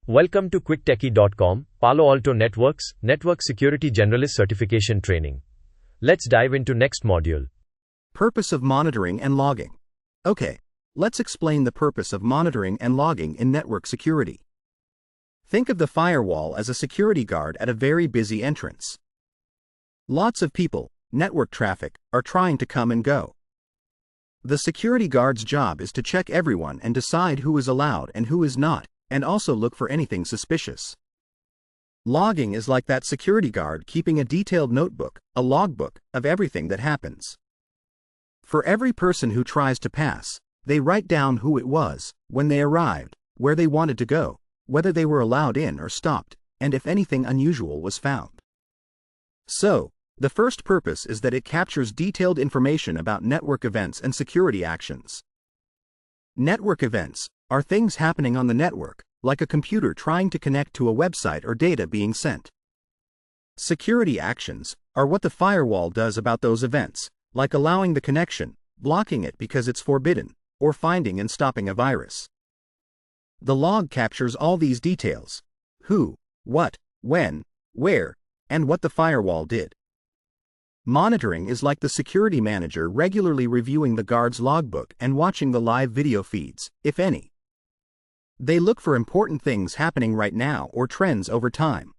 Welcome to quicktechie.com, Palo Alto Networks, Network Security Generalist Certification Training. Let's dive into next module. Purpose of monitoring and logging. Okay, let's explain the purpose of monitoring and logging in network security. Think of the firewall as a security guard at a very busy entrance. Lots of people, network traffic, are trying to come and go. The security guard's job is to check everyone and decide who is allowed and who is not, and also look for anything suspicious. Logging is like that security guard keeping a detailed notebook, a logbook, of everything that happens. For every person who tries to pass, they write down who it was, when they arrived, where they wanted to go, whether they were allowed in or stopped, and if anything unusual was found. So, the first purpose is that it captures detailed information about network events and security actions. Network events are things happening on the network, like a computer trying to connect to a website or data being sent. Security actions are what the firewall does about those events, like allowing the connection, blocking it because it's forbidden, or finding and stopping a virus. The log captures all these details: who, what, when, where, and what the firewall did. Monitoring is like the security manager regularly reviewing the guard's logbook and watching the live video feeds, if any. They look for important things happening right now or trends over time.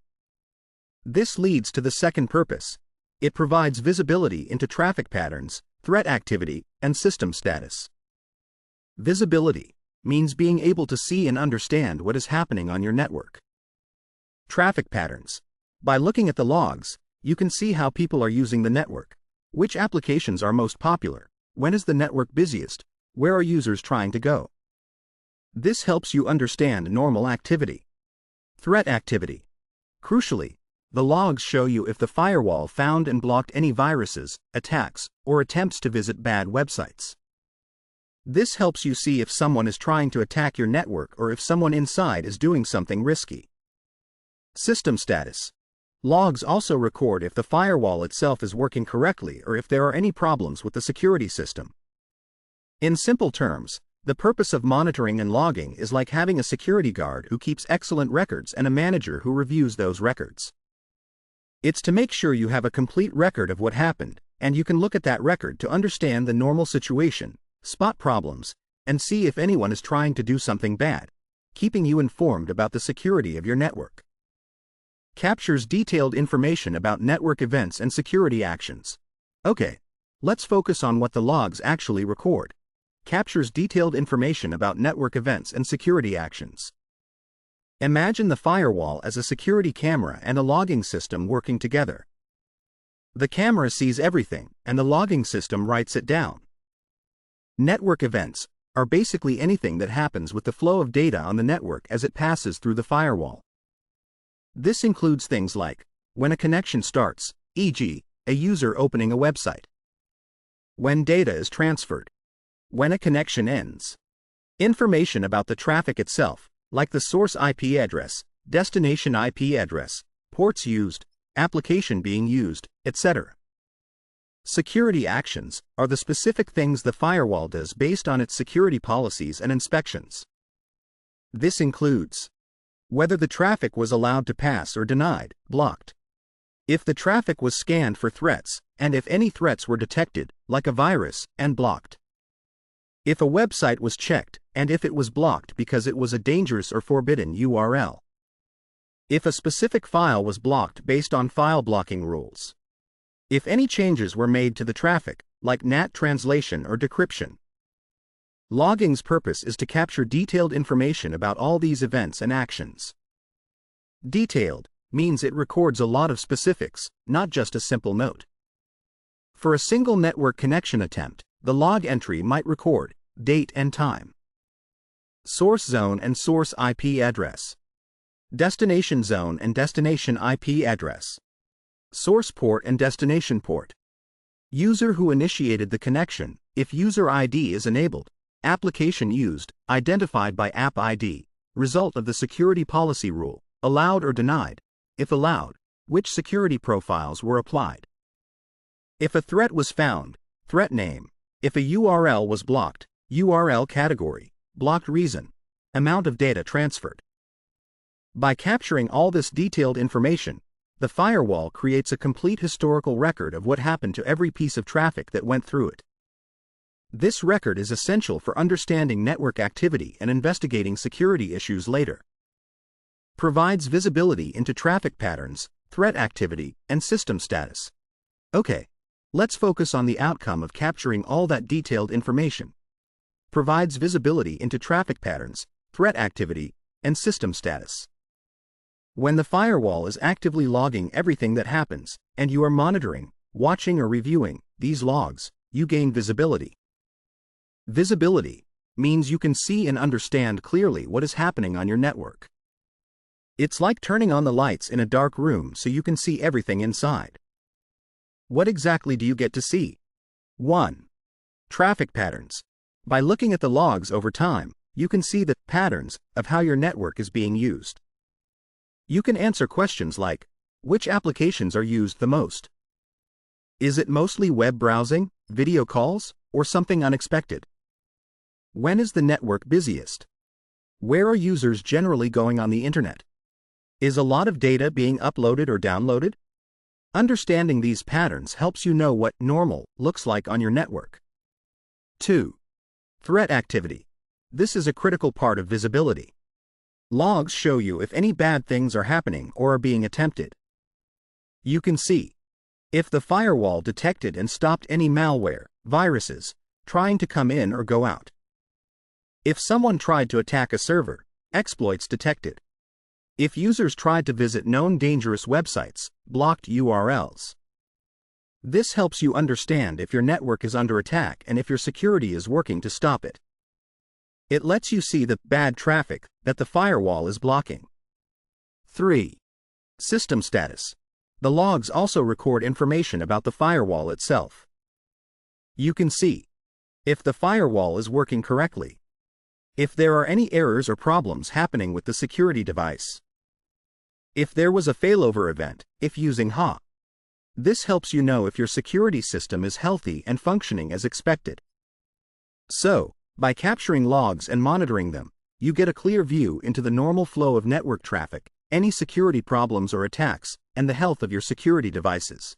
This leads to the second purpose. It provides visibility into traffic patterns, threat activity, and system status. Visibility means being able to see and understand what is happening on your network. Traffic patterns. By looking at the logs, you can see how people are using the network. Which applications are most popular? When is the network busiest? Where are users trying to go? This helps you understand normal activity. Threat activity. Crucially, the logs show you if the firewall found and blocked any viruses, attacks, or attempts to visit bad websites. This helps you see if someone is trying to attack your network or if someone inside is doing something risky. System status. Logs also record if the firewall itself is working correctly or if there are any problems with the security system. In simple terms, the purpose of monitoring and logging is like having a security guard who keeps excellent records and a manager who reviews those records. It's to make sure you have a complete record of what happened, and you can look at that record to understand the normal situation, spot problems, and see if anyone is trying to do something bad, keeping you informed about the security of your network. Captures detailed information about network events and security actions. Okay, let's focus on what the logs actually record. Captures detailed information about network events and security actions. Imagine the firewall as a security camera and a logging system working together. The camera sees everything, and the logging system writes it down. Network events are basically anything that happens with the flow of data on the network as it passes through the firewall. This includes things like when a connection starts, e.g., a user opening a website; when data is transferred; when a connection ends; information about the traffic itself, like the source IP address, destination IP address, ports used, application being used, etc. Security actions are the specific things the firewall does based on its security policies and inspections. This includes whether the traffic was allowed to pass or denied, blocked; if the traffic was scanned for threats, and if any threats were detected, like a virus, and blocked; if a website was checked, and if it was blocked because it was a dangerous or forbidden URL; if a specific file was blocked based on file blocking rules; if any changes were made to the traffic, like NAT translation or decryption. Logging's purpose is to capture detailed information about all these events and actions. Detailed means it records a lot of specifics, not just a simple note. For a single network connection attempt, the log entry might record date and time, source zone and source IP address, destination zone and destination IP address, source port and destination port, user who initiated the connection, if user ID is enabled, application used, identified by app ID, result of the security policy rule, allowed or denied; if allowed, which security profiles were applied; if a threat was found, threat name; if a URL was blocked, URL category, blocked reason, amount of data transferred. By capturing all this detailed information, the firewall creates a complete historical record of what happened to every piece of traffic that went through it. This record is essential for understanding network activity and investigating security issues later. Provides visibility into traffic patterns, threat activity, and system status. Okay, let's focus on the outcome of capturing all that detailed information. Provides visibility into traffic patterns, threat activity, and system status. When the firewall is actively logging everything that happens, and you are monitoring, watching or reviewing these logs, you gain visibility. Visibility means you can see and understand clearly what is happening on your network. It's like turning on the lights in a dark room so you can see everything inside. What exactly do you get to see? 1. Traffic patterns. By looking at the logs over time, you can see the patterns of how your network is being used. You can answer questions like, which applications are used the most? Is it mostly web browsing, video calls, or something unexpected? When is the network busiest? Where are users generally going on the internet? Is a lot of data being uploaded or downloaded? Understanding these patterns helps you know what normal looks like on your network. 2. Threat activity. This is a critical part of visibility. Logs show you if any bad things are happening or are being attempted. You can see if the firewall detected and stopped any malware, viruses, trying to come in or go out. If someone tried to attack a server, exploits detected. If users tried to visit known dangerous websites, blocked URLs. This helps you understand if your network is under attack and if your security is working to stop it. It lets you see the bad traffic that the firewall is blocking. 3. System status. The logs also record information about the firewall itself. You can see if the firewall is working correctly, if there are any errors or problems happening with the security device, if there was a failover event, if using HA. This helps you know if your security system is healthy and functioning as expected. So, by capturing logs and monitoring them, you get a clear view into the normal flow of network traffic, any security problems or attacks, and the health of your security devices.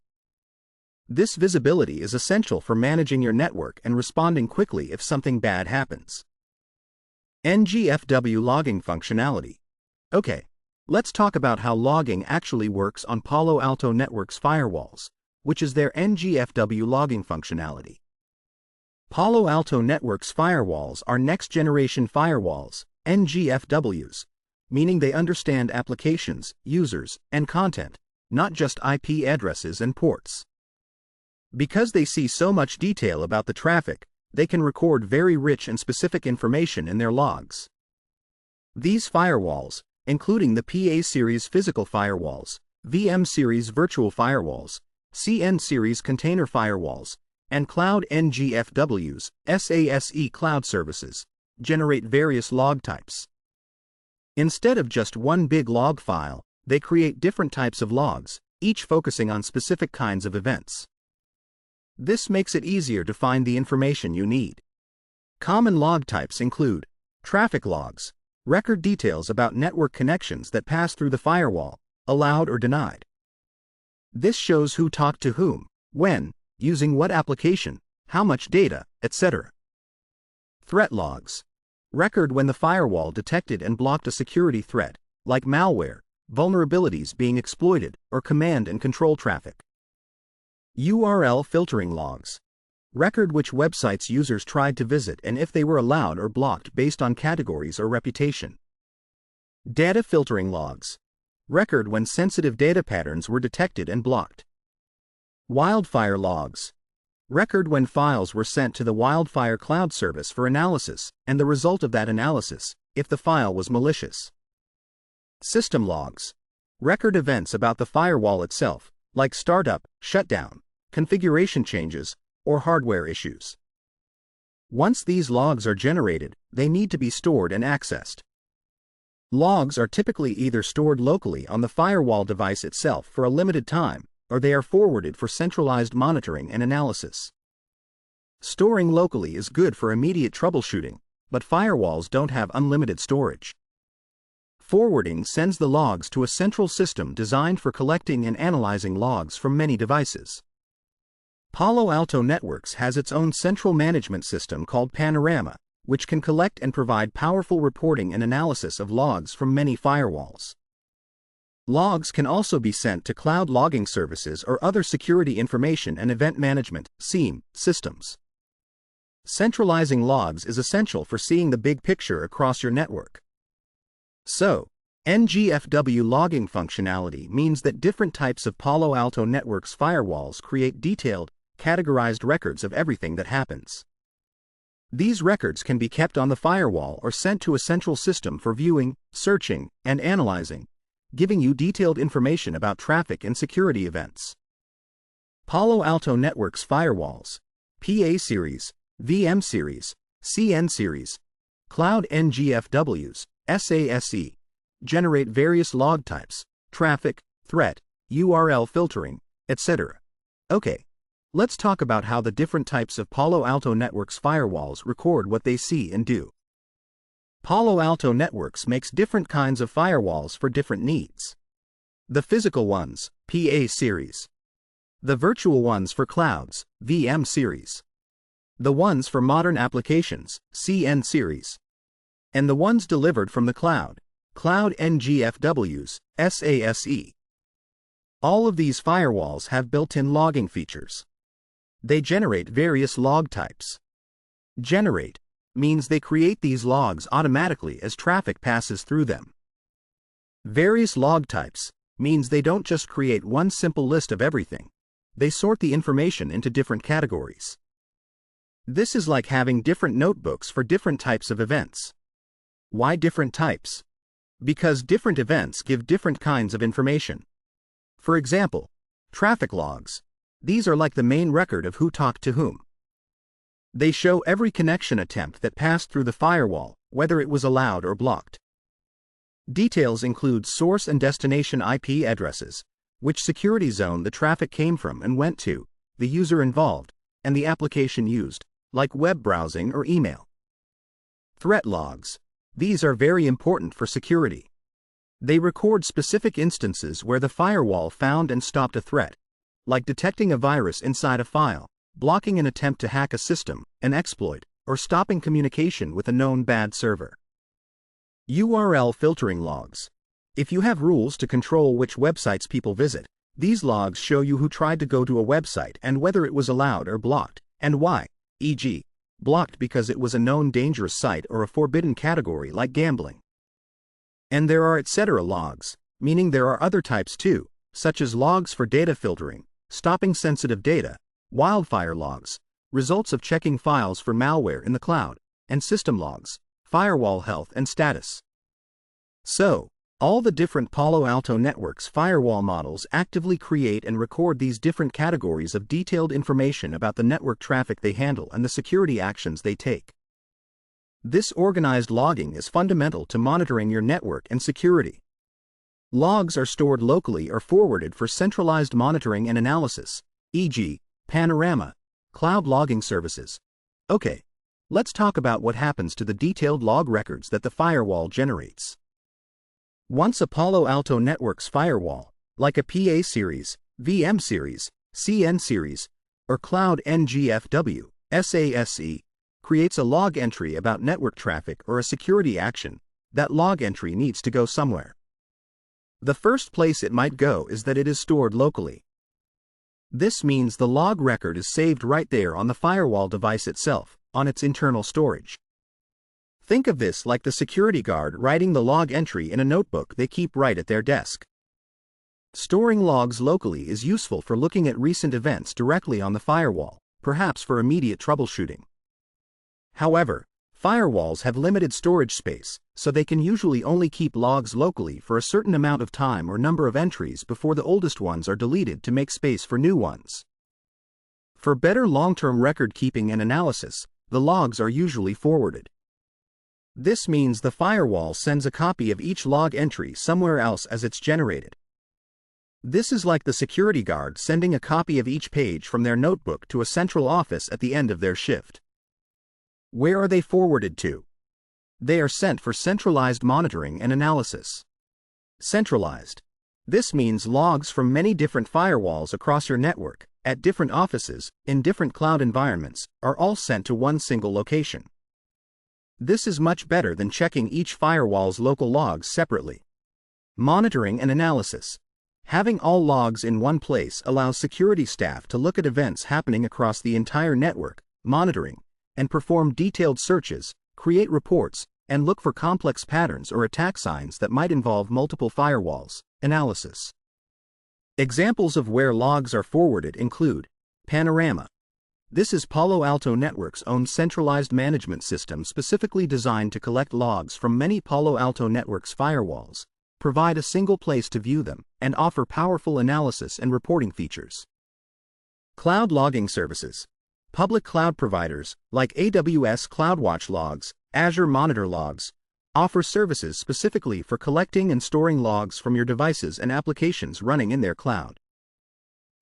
This visibility is essential for managing your network and responding quickly if something bad happens. NGFW logging functionality. Okay, let's talk about how logging actually works on Palo Alto Networks firewalls, which is their NGFW logging functionality. Palo Alto Networks firewalls are next-generation firewalls, NGFWs, meaning they understand applications, users, and content, not just IP addresses and ports. Because they see so much detail about the traffic, they can record very rich and specific information in their logs. These firewalls, including the PA-series physical firewalls, VM-series virtual firewalls, CN-series container firewalls, and Cloud NGFWs, SASE cloud services, generate various log types. Instead of just one big log file, they create different types of logs, each focusing on specific kinds of events. This makes it easier to find the information you need. Common log types include traffic logs, record details about network connections that pass through the firewall, allowed or denied. This shows who talked to whom, when, using what application, how much data, etc. Threat logs. Record when the firewall detected and blocked a security threat, like malware, vulnerabilities being exploited, or command and control traffic. URL filtering logs. Record which websites users tried to visit and if they were allowed or blocked based on categories or reputation. Data filtering logs. Record when sensitive data patterns were detected and blocked. Wildfire logs. Record when files were sent to the Wildfire cloud service for analysis and the result of that analysis, if the file was malicious. System logs. Record events about the firewall itself, like startup, shutdown, configuration changes, or hardware issues. Once these logs are generated, they need to be stored and accessed. Logs are typically either stored locally on the firewall device itself for a limited time, or they are forwarded for centralized monitoring and analysis. Storing locally is good for immediate troubleshooting, but firewalls don't have unlimited storage. Forwarding sends the logs to a central system designed for collecting and analyzing logs from many devices. Palo Alto Networks has its own central management system called Panorama, which can collect and provide powerful reporting and analysis of logs from many firewalls. Logs can also be sent to cloud logging services or other security information and event management (SIEM) systems. Centralizing logs is essential for seeing the big picture across your network. So, NGFW logging functionality means that different types of Palo Alto Networks firewalls create detailed, categorized records of everything that happens. These records can be kept on the firewall or sent to a central system for viewing, searching, and analyzing, giving you detailed information about traffic and security events. Palo Alto Networks firewalls, PA series, VM series, CN series, Cloud NGFWs, SASE, generate various log types, traffic, threat, URL filtering, etc. Okay, let's talk about how the different types of Palo Alto Networks firewalls record what they see and do. Palo Alto Networks makes different kinds of firewalls for different needs. The physical ones, PA series. The virtual ones for clouds, VM series. The ones for modern applications, CN series. And the ones delivered from the cloud, Cloud NGFWs, SASE. All of these firewalls have built-in logging features. They generate various log types. Generate means they create these logs automatically as traffic passes through them. Various log types means they don't just create one simple list of everything. They sort the information into different categories. This is like having different notebooks for different types of events. Why different types? Because different events give different kinds of information. For example, traffic logs. These are like the main record of who talked to whom. They show every connection attempt that passed through the firewall, whether it was allowed or blocked. Details include source and destination IP addresses, which security zone the traffic came from and went to, the user involved, and the application used, like web browsing or email. Threat logs. These are very important for security. They record specific instances where the firewall found and stopped a threat, like detecting a virus inside a file, blocking an attempt to hack a system, an exploit, or stopping communication with a known bad server. URL filtering logs. If you have rules to control which websites people visit, these logs show you who tried to go to a website and whether it was allowed or blocked, and why, e.g., blocked because it was a known dangerous site or a forbidden category like gambling. And there are etc. logs, meaning there are other types too, such as logs for data filtering, stopping sensitive data, wildfire logs, results of checking files for malware in the cloud, and system logs, firewall health and status. So, all the different Palo Alto Networks firewall models actively create and record these different categories of detailed information about the network traffic they handle and the security actions they take. This organized logging is fundamental to monitoring your network and security. Logs are stored locally or forwarded for centralized monitoring and analysis, e.g., Panorama, cloud logging services. Okay, let's talk about what happens to the detailed log records that the firewall generates. Once a Palo Alto Networks firewall, like a PA series, VM series, CN series, or Cloud NGFW, SASE, creates a log entry about network traffic or a security action, that log entry needs to go somewhere. The first place it might go is that it is stored locally. This means the log record is saved right there on the firewall device itself, on its internal storage. Think of this like the security guard writing the log entry in a notebook they keep right at their desk. Storing logs locally is useful for looking at recent events directly on the firewall, perhaps for immediate troubleshooting. However, firewalls have limited storage space, so they can usually only keep logs locally for a certain amount of time or number of entries before the oldest ones are deleted to make space for new ones. For better long-term record keeping and analysis, the logs are usually forwarded. This means the firewall sends a copy of each log entry somewhere else as it's generated. This is like the security guard sending a copy of each page from their notebook to a central office at the end of their shift. Where are they forwarded to? They are sent for centralized monitoring and analysis. Centralized. This means logs from many different firewalls across your network, at different offices, in different cloud environments, are all sent to one single location. This is much better than checking each firewall's local logs separately. Monitoring and analysis. Having all logs in one place allows security staff to look at events happening across the entire network, monitoring, and perform detailed searches, create reports, and look for complex patterns or attack signs that might involve multiple firewalls. Analysis. Examples of where logs are forwarded include Panorama. This is Palo Alto Networks' own centralized management system specifically designed to collect logs from many Palo Alto Networks firewalls, provide a single place to view them, and offer powerful analysis and reporting features. Cloud logging services. Public cloud providers, like AWS CloudWatch Logs, Azure Monitor Logs, offer services specifically for collecting and storing logs from your devices and applications running in their cloud.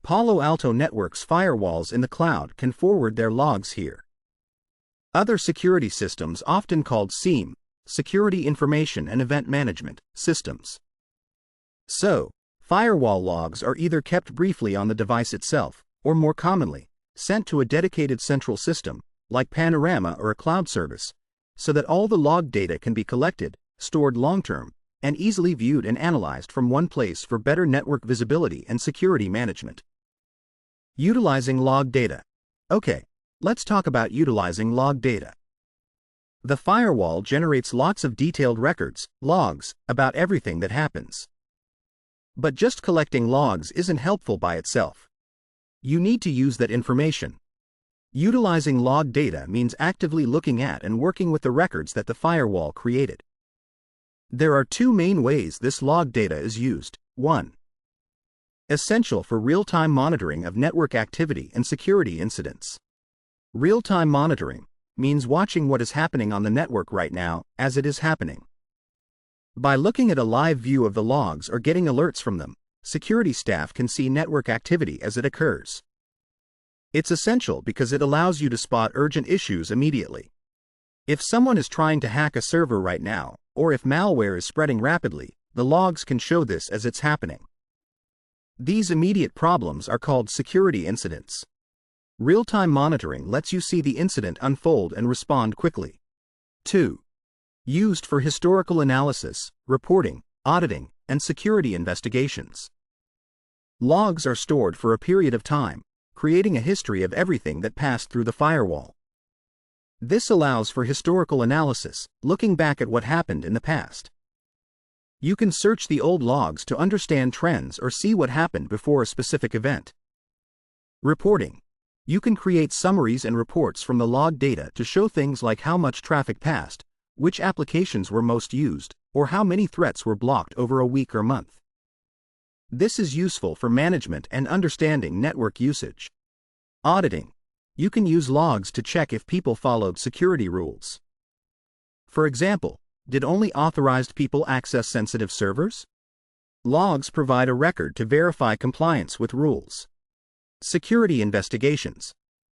Palo Alto Networks firewalls in the cloud can forward their logs here. Other security systems, often called SIEM, Security Information and Event Management systems. So, firewall logs are either kept briefly on the device itself, or more commonly, sent to a dedicated central system, like Panorama or a cloud service, so that all the log data can be collected, stored long-term, and easily viewed and analyzed from one place for better network visibility and security management. Utilizing log data. Okay, let's talk about utilizing log data. The firewall generates lots of detailed records, logs, about everything that happens. But just collecting logs isn't helpful by itself. You need to use that information. Utilizing log data means actively looking at and working with the records that the firewall created. There are two main ways this log data is used. 1. Essential for real-time monitoring of network activity and security incidents. Real-time monitoring means watching what is happening on the network right now, as it is happening. By looking at a live view of the logs or getting alerts from them, security staff can see network activity as it occurs. It's essential because it allows you to spot urgent issues immediately. If someone is trying to hack a server right now, or if malware is spreading rapidly, the logs can show this as it's happening. These immediate problems are called security incidents. Real-time monitoring lets you see the incident unfold and respond quickly. 2. Used for historical analysis, reporting, auditing, and security investigations. Logs are stored for a period of time, creating a history of everything that passed through the firewall. This allows for historical analysis, looking back at what happened in the past. You can search the old logs to understand trends or see what happened before a specific event. Reporting. You can create summaries and reports from the log data to show things like how much traffic passed, which applications were most used, or how many threats were blocked over a week or month. This is useful for management and understanding network usage. Auditing. You can use logs to check if people followed security rules. For example, did only authorized people access sensitive servers? Logs provide a record to verify compliance with rules. Security investigations.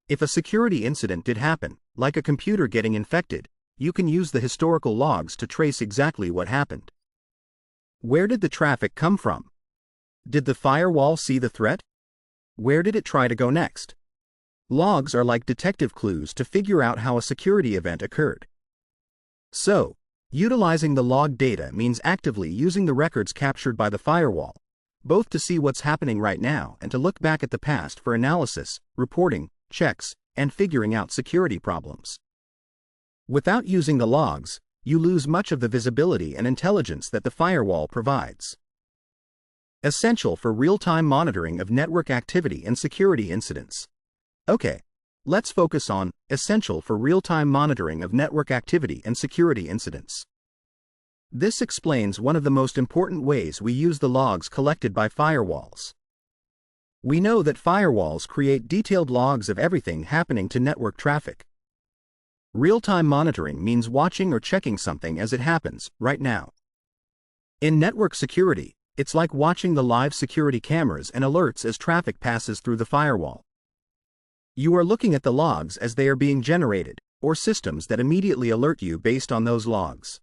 If a security incident did happen, like a computer getting infected, you can use the historical logs to trace exactly what happened. Where did the traffic come from? Did the firewall see the threat? Where did it try to go next? Logs are like detective clues to figure out how a security event occurred. So, utilizing the log data means actively using the records captured by the firewall, both to see what's happening right now and to look back at the past for analysis, reporting, checks, and figuring out security problems. Without using the logs, you lose much of the visibility and intelligence that the firewall provides. Essential for real-time monitoring of network activity and security incidents. Okay, let's focus on essential for real-time monitoring of network activity and security incidents. This explains one of the most important ways we use the logs collected by firewalls. We know that firewalls create detailed logs of everything happening to network traffic. Real-time monitoring means watching or checking something as it happens, right now. In network security, it's like watching the live security cameras and alerts as traffic passes through the firewall. You are looking at the logs as they are being generated, or systems that immediately alert you based on those logs.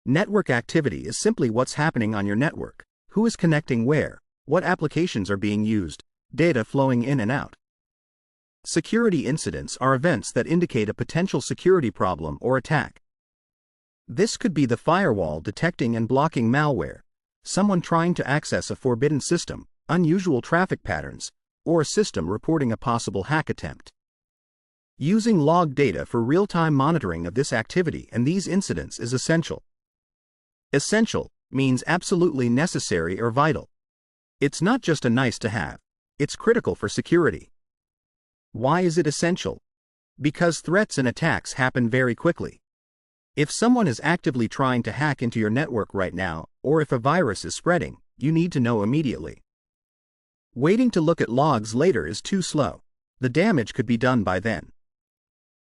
Network activity is simply what's happening on your network, who is connecting where, what applications are being used, data flowing in and out. Security incidents are events that indicate a potential security problem or attack. This could be the firewall detecting and blocking malware, someone trying to access a forbidden system, unusual traffic patterns, or a system reporting a possible hack attempt. Using log data for real-time monitoring of this activity and these incidents is essential. Essential means absolutely necessary or vital. It's not just a nice to have, it's critical for security. Why is it essential? Because threats and attacks happen very quickly. If someone is actively trying to hack into your network right now, or if a virus is spreading, you need to know immediately. Waiting to look at logs later is too slow. The damage could be done by then.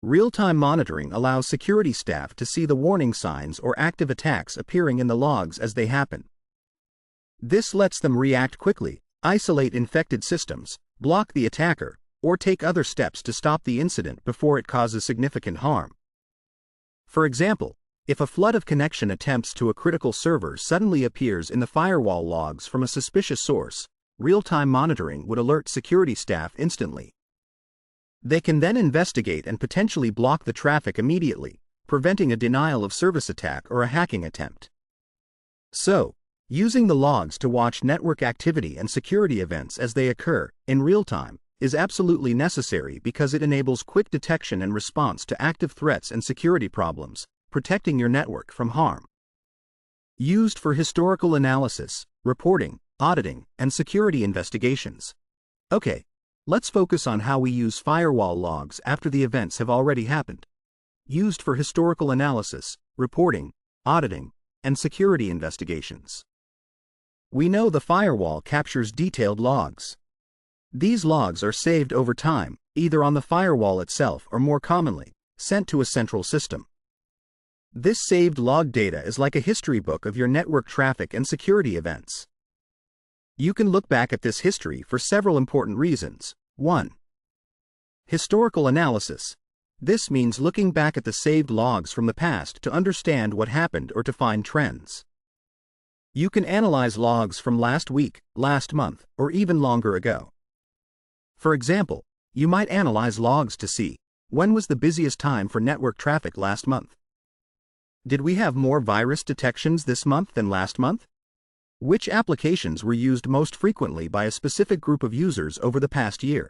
Real-time monitoring allows security staff to see the warning signs or active attacks appearing in the logs as they happen. This lets them react quickly, isolate infected systems, block the attacker, or take other steps to stop the incident before it causes significant harm. For example, if a flood of connection attempts to a critical server suddenly appears in the firewall logs from a suspicious source, real-time monitoring would alert security staff instantly. They can then investigate and potentially block the traffic immediately, preventing a denial of service attack or a hacking attempt. So, using the logs to watch network activity and security events as they occur, in real time, is absolutely necessary because it enables quick detection and response to active threats and security problems, protecting your network from harm. Used for historical analysis, reporting, auditing, and security investigations. Okay, let's focus on how we use firewall logs after the events have already happened. Used for historical analysis, reporting, auditing, and security investigations. We know the firewall captures detailed logs. These logs are saved over time, either on the firewall itself or more commonly, sent to a central system. This saved log data is like a history book of your network traffic and security events. You can look back at this history for several important reasons. 1. Historical analysis. This means looking back at the saved logs from the past to understand what happened or to find trends. You can analyze logs from last week, last month, or even longer ago. For example, you might analyze logs to see, when was the busiest time for network traffic last month? Did we have more virus detections this month than last month? Which applications were used most frequently by a specific group of users over the past year?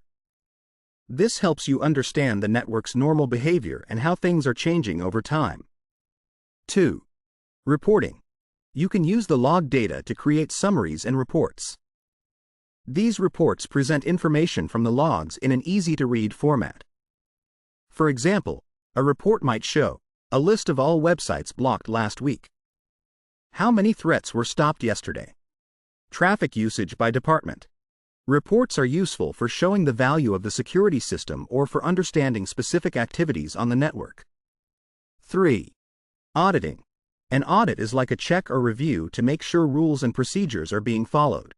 This helps you understand the network's normal behavior and how things are changing over time. 2. Reporting. You can use the log data to create summaries and reports. These reports present information from the logs in an easy-to-read format. For example, a report might show a list of all websites blocked last week. How many threats were stopped yesterday? Traffic usage by department. Reports are useful for showing the value of the security system or for understanding specific activities on the network. 3. Auditing. An audit is like a check or review to make sure rules and procedures are being followed.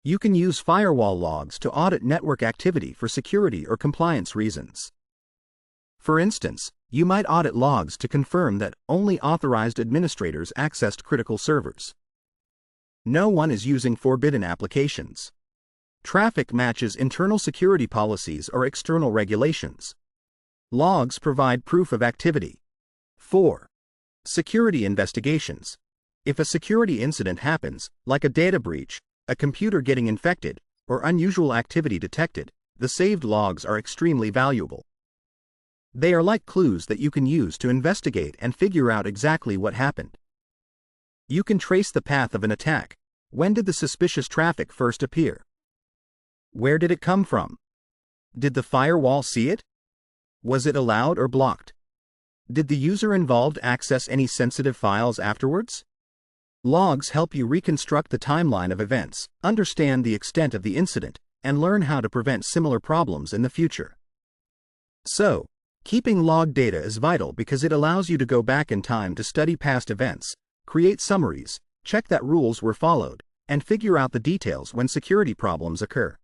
You can use firewall logs to audit network activity for security or compliance reasons. For instance, you might audit logs to confirm that only authorized administrators accessed critical servers. No one is using forbidden applications. Traffic matches internal security policies or external regulations. Logs provide proof of activity. 4. Security investigations. If a security incident happens, like a data breach, a computer getting infected, or unusual activity detected, the saved logs are extremely valuable. They are like clues that you can use to investigate and figure out exactly what happened. You can trace the path of an attack. When did the suspicious traffic first appear? Where did it come from? Did the firewall see it? Was it allowed or blocked? Did the user involved access any sensitive files afterwards? Logs help you reconstruct the timeline of events, understand the extent of the incident, and learn how to prevent similar problems in the future. So, keeping log data is vital because it allows you to go back in time to study past events, create summaries, check that rules were followed, and figure out the details when security problems occur.